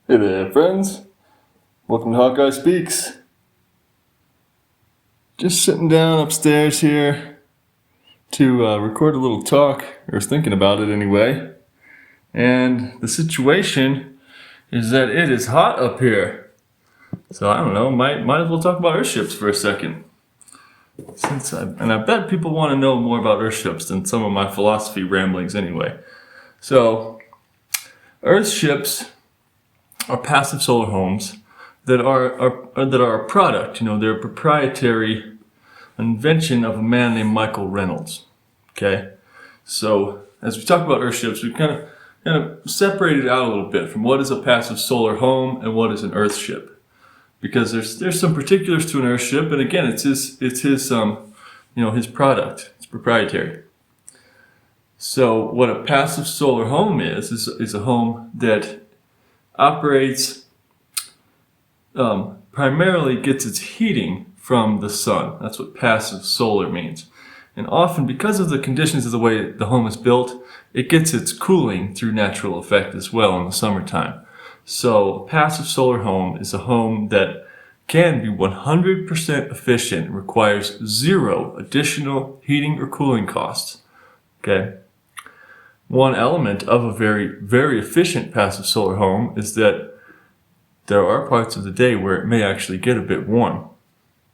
Hey there, friends. Welcome to Hawkeye Speaks. Just sitting down upstairs here to record a little talk, or was thinking about it anyway. And the situation is that it is hot up here. So I don't know, might as well talk about Earthships for a second. I bet people want to know more about Earthships than some of my philosophy ramblings anyway. So, Earthships are passive solar homes that are a product. They're a proprietary invention of a man named Microrenolds. Okay, so as we talk about Earthships, we kind of separate it out a little bit from what is a passive solar home and what is an Earthship, because there's some particulars to an Earthship, and again, it's his his product. It's proprietary. So what a passive solar home is a home that operates, primarily gets its heating from the sun. That's what passive solar means. And often, because of the conditions of the way the home is built, it gets its cooling through natural effect as well in the summertime. So a passive solar home is a home that can be 100% efficient, requires zero additional heating or cooling costs. Okay. One element of a very, very efficient passive solar home is that there are parts of the day where it may actually get a bit warm.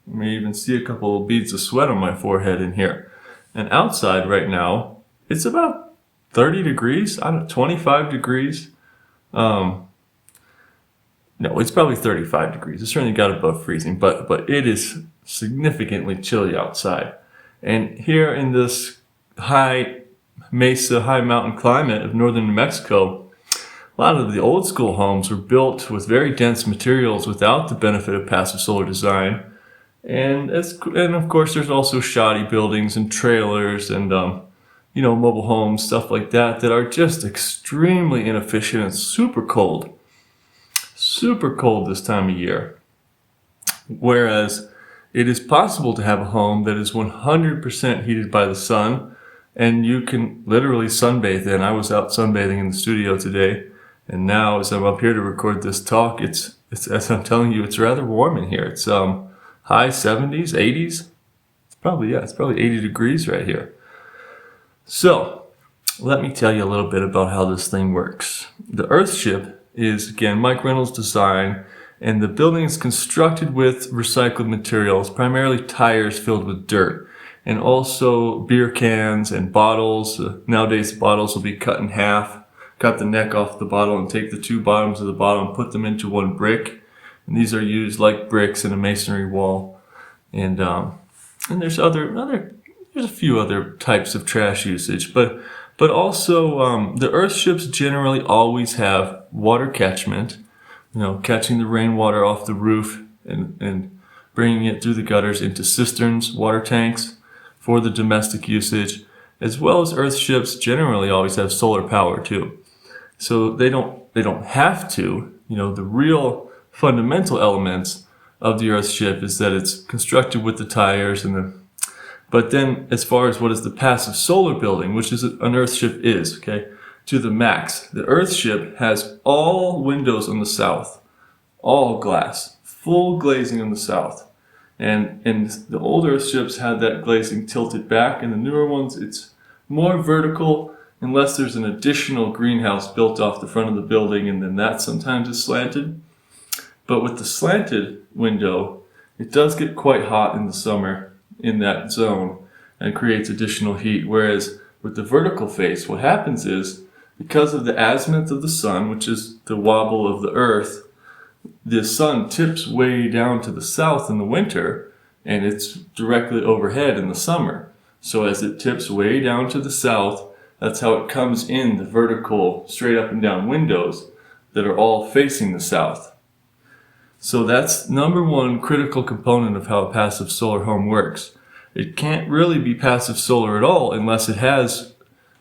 You may even see a couple of beads of sweat on my forehead in here. And outside right now, it's about 30 degrees, 25 degrees. No, it's probably 35 degrees. It certainly got above freezing, but it is significantly chilly outside. And here in this high mountain climate of northern New Mexico, a lot of the old school homes were built with very dense materials without the benefit of passive solar design. And of course, there's also shoddy buildings and trailers and mobile homes, stuff like that are just extremely inefficient and super cold this time of year. Whereas it is possible to have a home that is 100% heated by the sun, and you can literally sunbathe in. I was out sunbathing in the studio today, and now as I'm up here to record this talk, it's as I'm telling you, it's rather warm in here. It's high 70s, 80s. It's probably 80 degrees right here. So let me tell you a little bit about how this thing works. The Earthship is, again, Microrenolds design, and the building is constructed with recycled materials, primarily tires filled with dirt, and also beer cans and bottles. Nowadays, bottles will be cut in half, cut the neck off the bottle, and take the two bottoms of the bottle and put them into one brick. And these are used like bricks in a masonry wall. And there's a few other types of trash usage, but also the Earthships generally always have water catchment, catching the rainwater off the roof and bringing it through the gutters into cisterns, water tanks for the domestic usage, as well as Earthships generally always have solar power too. So they don't have to. The real fundamental elements of the Earthship is that it's constructed with the tires but then as far as what is the passive solar building, which is an Earthship is, okay, to the max. The Earthship has all windows on the south, all glass, full glazing on the south. And the old Earthships had that glazing tilted back, and the newer ones, it's more vertical, unless there's an additional greenhouse built off the front of the building, and then that sometimes is slanted. But with the slanted window, it does get quite hot in the summer in that zone and creates additional heat. Whereas with the vertical face, what happens is, because of the azimuth of the sun, which is the wobble of the earth, the sun tips way down to the south in the winter, and it's directly overhead in the summer. So as it tips way down to the south, that's how it comes in the vertical, straight up and down windows that are all facing the south. So that's number one critical component of how a passive solar home works. It can't really be passive solar at all unless it has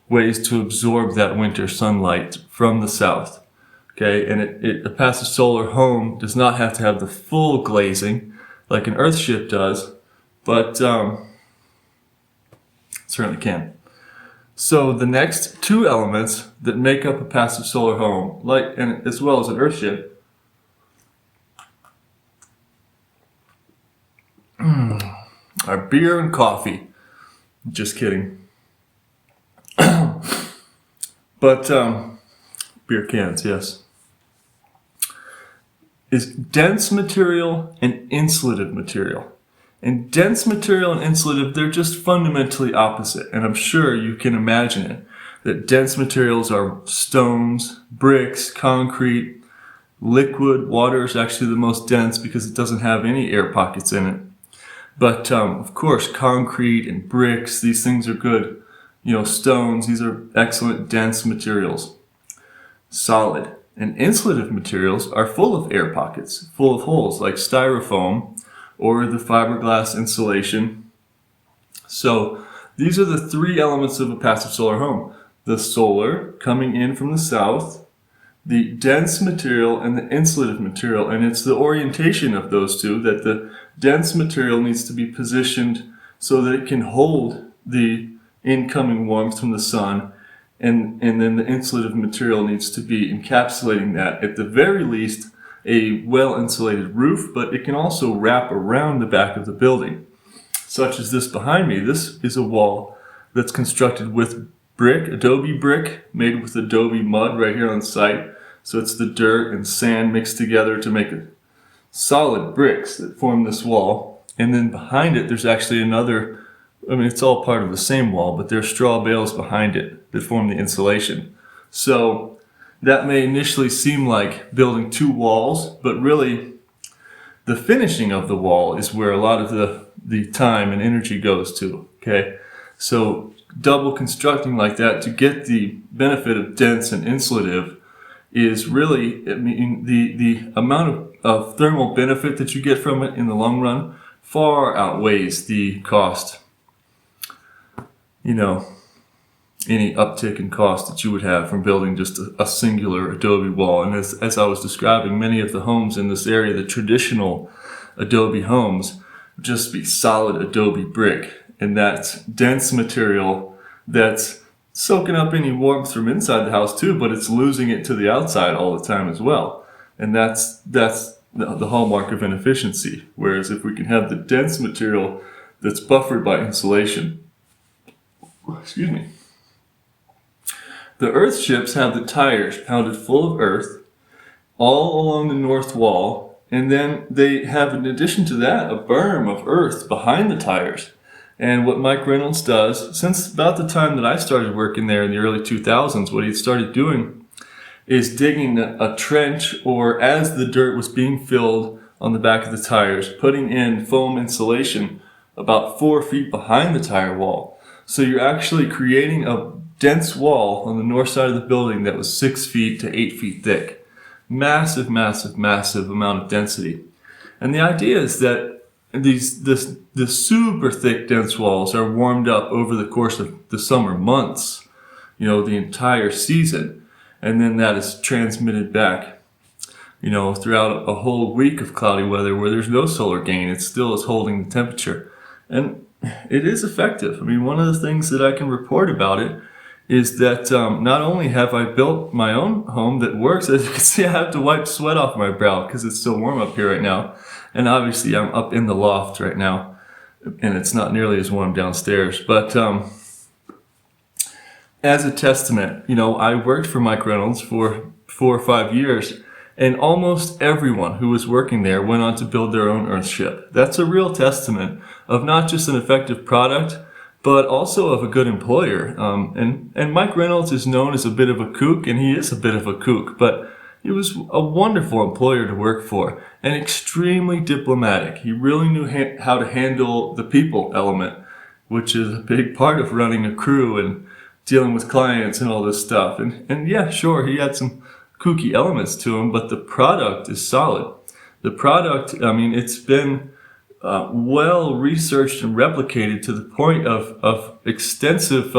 ways to absorb that winter sunlight from the south. Okay, and a passive solar home does not have to have the full glazing like an Earthship does, but certainly can. So the next two elements that make up a passive solar home, and as well as an Earthship, our beer and coffee. Just kidding. But beer cans, yes. Is dense material and insulative material. And dense material and insulative, they're just fundamentally opposite. And I'm sure you can imagine it. That dense materials are stones, bricks, concrete, liquid. Water is actually the most dense because it doesn't have any air pockets in it. But of course, concrete and bricks, these things are good. Stones, these are excellent dense materials. Solid and insulative materials are full of air pockets, full of holes like styrofoam or the fiberglass insulation. So these are the three elements of a passive solar home. The solar coming in from the south, the dense material and the insulative material. And it's the orientation of those two that the dense material needs to be positioned so that it can hold the incoming warmth from the sun. And then the insulative material needs to be encapsulating that. At the very least, a well-insulated roof, but it can also wrap around the back of the building. Such as this behind me. This is a wall that's constructed with brick, adobe brick, made with adobe mud right here on site. So it's the dirt and sand mixed together to make a solid bricks that form this wall. And then behind it, there's actually another, it's all part of the same wall, but there's straw bales behind it that form the insulation. So that may initially seem like building two walls, but really the finishing of the wall is where a lot of the time and energy goes to, okay? So double constructing like that to get the benefit of dense and insulative is really, the amount of thermal benefit that you get from it in the long run far outweighs the cost. Any uptick in cost that you would have from building just a singular adobe wall. And as I was describing, many of the homes in this area, the traditional adobe homes, would just be solid adobe brick. And that's dense material that's soaking up any warmth from inside the house too, but it's losing it to the outside all the time as well. And that's the hallmark of inefficiency. Whereas if we can have the dense material that's buffered by insulation, the Earthships have the tires pounded full of earth all along the north wall, and then they have, in addition to that, a berm of earth behind the tires. And what Microrenolds does, since about the time that I started working there in the early 2000s, what he started doing is digging a trench, or as the dirt was being filled on the back of the tires, putting in foam insulation about 4 feet behind the tire wall. So you're actually creating a dense wall on the north side of the building that was 6 feet to 8 feet thick. Massive, massive, massive amount of density. And the idea is that the super thick dense walls are warmed up over the course of the summer months, the entire season. And then that is transmitted back, throughout a whole week of cloudy weather where there's no solar gain. It still is holding the temperature. And it is effective. One of the things that I can report about it is that not only have I built my own home that works, as you can see, I have to wipe sweat off my brow because it's so warm up here right now. And obviously I'm up in the loft right now, and it's not nearly as warm downstairs. But as a testament, I worked for Microrenolds for 4 or 5 years, and almost everyone who was working there went on to build their own Earthship. That's a real testament of not just an effective product, but also of a good employer. And Microrenolds is known as a bit of a kook, and he is a bit of a kook, but he was a wonderful employer to work for and extremely diplomatic. He really knew how to handle the people element, which is a big part of running a crew and dealing with clients and all this stuff. And yeah, sure, he had some kooky elements to him, but the product is solid. The product, it's been well researched and replicated to the point of extensive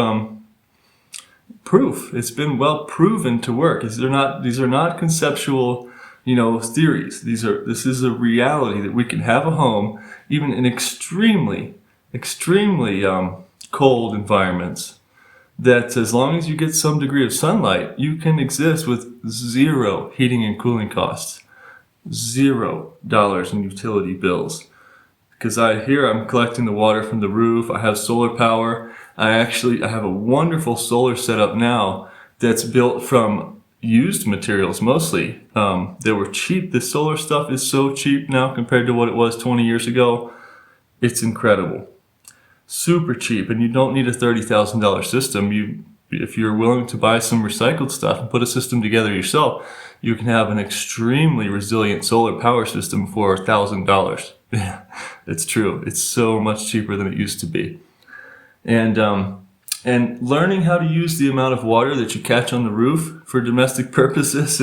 proof. It's been well proven to work. These are not conceptual, theories. This is a reality that we can have a home, even in extremely cold environments, that as long as you get some degree of sunlight, you can exist with zero heating and cooling costs, $0 in utility bills. because I'm collecting the water from the roof. I have solar power. I have a wonderful solar setup now that's built from used materials mostly. They were cheap. The solar stuff is so cheap now compared to what it was 20 years ago. It's incredible. Super cheap, and you don't need a $30,000 system. If you're willing to buy some recycled stuff and put a system together yourself, you can have an extremely resilient solar power system for $1,000. Yeah, it's true. It's so much cheaper than it used to be. And learning how to use the amount of water that you catch on the roof for domestic purposes,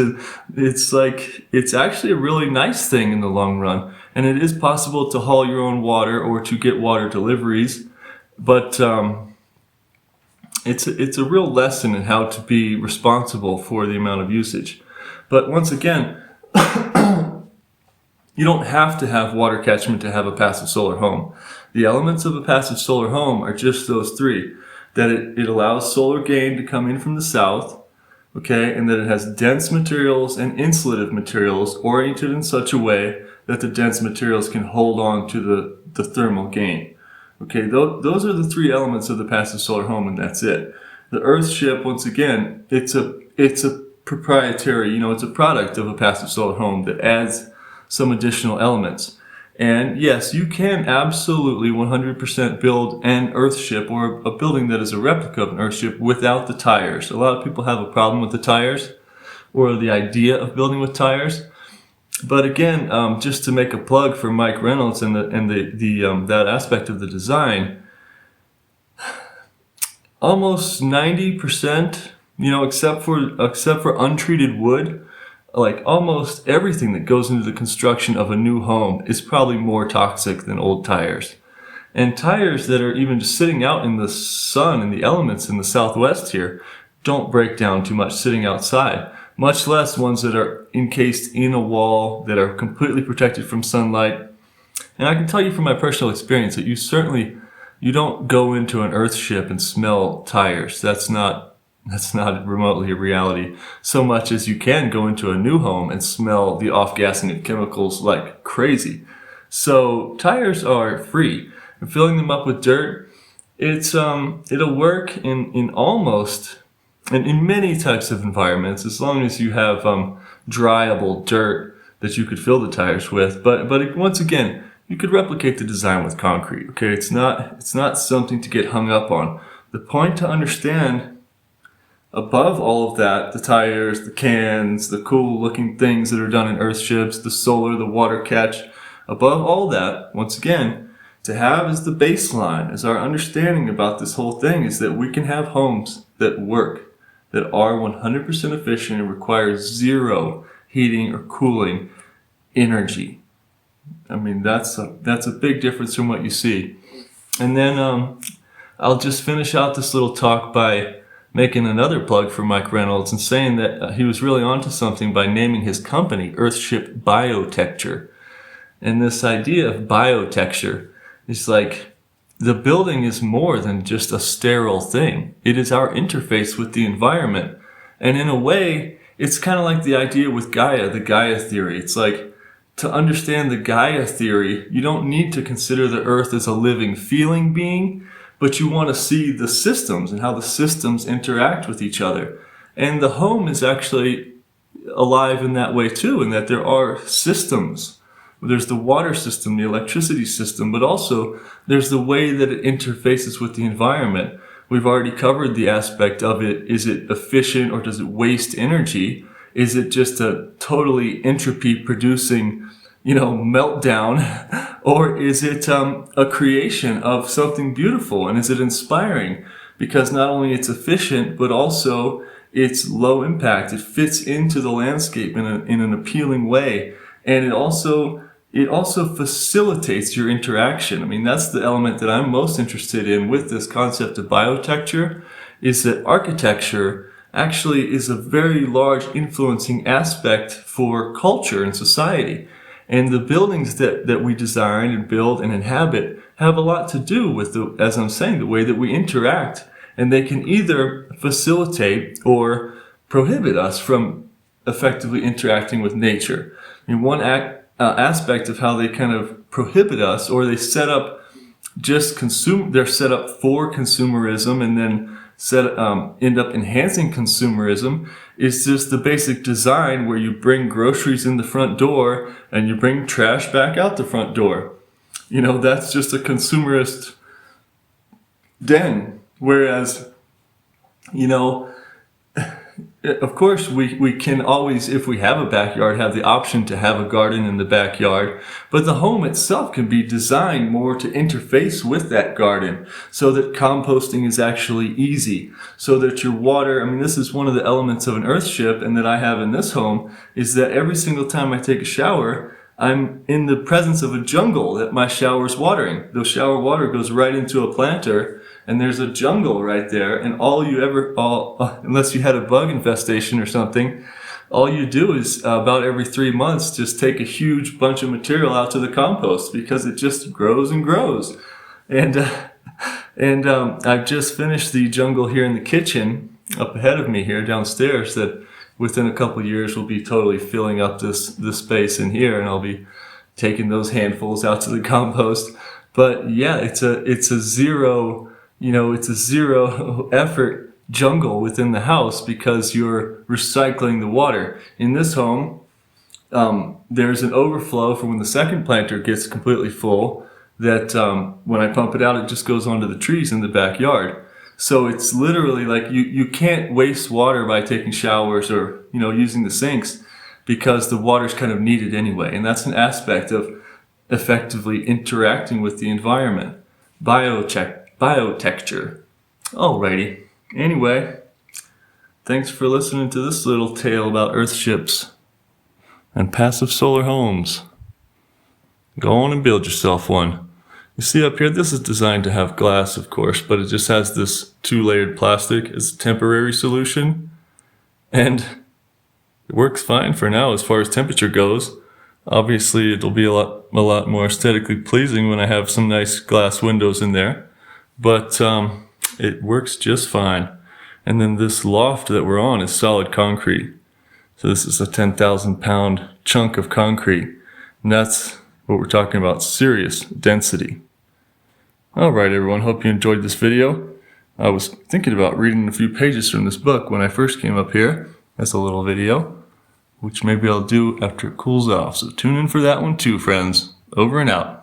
it's actually a really nice thing in the long run. And it is possible to haul your own water or to get water deliveries, but it's a real lesson in how to be responsible for the amount of usage. But once again, you don't have to have water catchment to have a passive solar home. The elements of a passive solar home are just those three: that it allows solar gain to come in from the south, okay, and that it has dense materials and insulative materials oriented in such a way that the dense materials can hold on to the thermal gain. Okay, those are the three elements of the passive solar home, and that's it. The Earthship, once again, it's a proprietary, it's a product of a passive solar home that adds some additional elements. And yes, you can absolutely 100% build an Earthship or a building that is a replica of an Earthship without the tires. A lot of people have a problem with the tires or the idea of building with tires. But again, just to make a plug for Microrenolds and that aspect of the design, almost 90%, except for untreated wood, like almost everything that goes into the construction of a new home is probably more toxic than old tires. And tires that are even just sitting out in the sun and the elements in the Southwest here don't break down too much sitting outside, much less ones that are encased in a wall that are completely protected from sunlight. And I can tell you from my personal experience that you don't go into an Earthship and smell tires. That's not remotely a reality, so much as you can go into a new home and smell the off-gassing of chemicals like crazy. So tires are free, and filling them up with dirt, it'll work in many types of environments, as long as you have dryable dirt that you could fill the tires with. But once again, you could replicate the design with concrete. Okay, it's not something to get hung up on. The point to understand, above all of that, the tires, the cans, the cool looking things that are done in Earthships, the solar, the water catch, above all that, once again, to have as the baseline, as our understanding about this whole thing, is that we can have homes that work, that are 100% efficient and require zero heating or cooling energy. I mean, that's a big difference from what you see. And then I'll just finish out this little talk by making another plug for Microrenolds and saying that he was really onto something by naming his company Earthship Biotecture. And this idea of biotecture is like, the building is more than just a sterile thing. It is our interface with the environment. And in a way, it's kind of like the idea with Gaia, the Gaia theory. It's like, to understand the Gaia theory, you don't need to consider the Earth as a living, feeling being, but you want to see the systems and how the systems interact with each other. And the home is actually alive in that way too, in that there are systems. There's the water system, the electricity system, but also there's the way that it interfaces with the environment. We've already covered the aspect of it. Is it efficient or does it waste energy? Is it just a totally entropy producing, meltdown? Or is it a creation of something beautiful? And is it inspiring? Because not only it's efficient, but also it's low impact. It fits into the landscape in an appealing way. And it also facilitates your interaction. I mean, that's the element that I'm most interested in with this concept of biotecture, is that architecture actually is a very large influencing aspect for culture and society. And the buildings that we design and build and inhabit have a lot to do with, as I'm saying, the way that we interact. And they can either facilitate or prohibit us from effectively interacting with nature. I mean, one aspect of how they kind of prohibit us, or they set up they're set up for consumerism and then end up enhancing consumerism, is just the basic design where you bring groceries in the front door and you bring trash back out the front door. That's just a consumerist den. Whereas, of course, we can always, if we have a backyard, have the option to have a garden in the backyard. But the home itself can be designed more to interface with that garden so that composting is actually easy. So that your water, this is one of the elements of an Earthship and that I have in this home, is that every single time I take a shower, I'm in the presence of a jungle that my shower's watering. The shower water goes right into a planter, and there's a jungle right there, and unless you had a bug infestation or something, all you do is about every 3 months just take a huge bunch of material out to the compost, because it just grows and grows. And I've just finished the jungle here in the kitchen up ahead of me here downstairs that within a couple of years we'll be totally filling up this space in here, and I'll be taking those handfuls out to the compost. But yeah, it's a zero effort jungle within the house because you're recycling the water. In this home, there's an overflow from when the second planter gets completely full that when I pump it out, it just goes onto the trees in the backyard. So it's literally like you can't waste water by taking showers or using the sinks, because the water's kind of needed anyway. And that's an aspect of effectively interacting with the environment. Biotecture. Alrighty. Anyway, thanks for listening to this little tale about Earthships and passive solar homes. Go on and build yourself one. You see up here, this is designed to have glass, of course, but it just has this 2-layered plastic as a temporary solution. And it works fine for now as far as temperature goes. Obviously, it'll be a lot more aesthetically pleasing when I have some nice glass windows in there. But it works just fine. And then this loft that we're on is solid concrete. So this is a 10,000-pound chunk of concrete. And that's what we're talking about, serious density. Alright everyone, hope you enjoyed this video. I was thinking about reading a few pages from this book when I first came up here as a little video, which maybe I'll do after it cools off. So tune in for that one too, friends. Over and out.